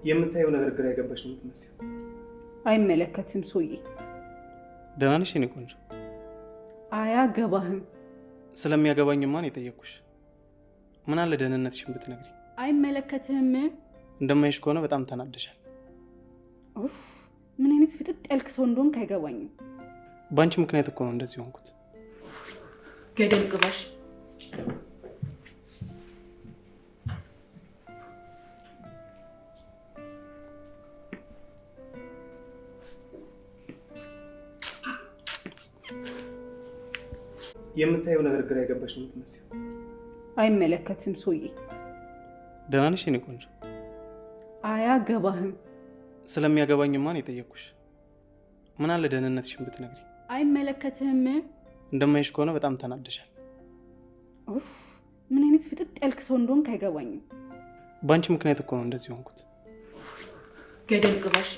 የምታየው ነገር ግራ የገባሽ ነው የምትመስለው። አይመለከትም ሶዬ። ደህና ነሽ የኔ ቆንጆ? አያገባህም። ስለሚያገባኝማ ነው የጠየቅኩሽ። ምን አለ ደህንነትሽን ብትነግሪ። አይመለከትህም። እንደማይሽ ከሆነ በጣም ተናደሻል። ኡፍ ምን አይነት ፍጥጥ ያልክ ሰው እንደሆንክ አይገባኝም። በአንቺ ምክንያት እኮ ነው እንደዚህ ሆንኩት። ገደል ግባሽ። የምታየው ነገር ግራ የገባሽ ነው የምትመስለው። አይመለከትም ሶዬ። ደህና ነሽ የኔ ቆንጆ? አያገባህም። ስለሚያገባኝማ ነው የጠየቅኩሽ። ምን አለ ደህንነትሽን ብትነግሪ። አይመለከትህም። እንደማይሽ ከሆነ በጣም ተናደሻል። ኡፍ ምን አይነት ፍጥጥ ያልክ ሰው እንደሆንክ አይገባኝም። በአንቺ ምክንያት እኮ ነው እንደዚህ ሆንኩት። ገደል ግባሽ።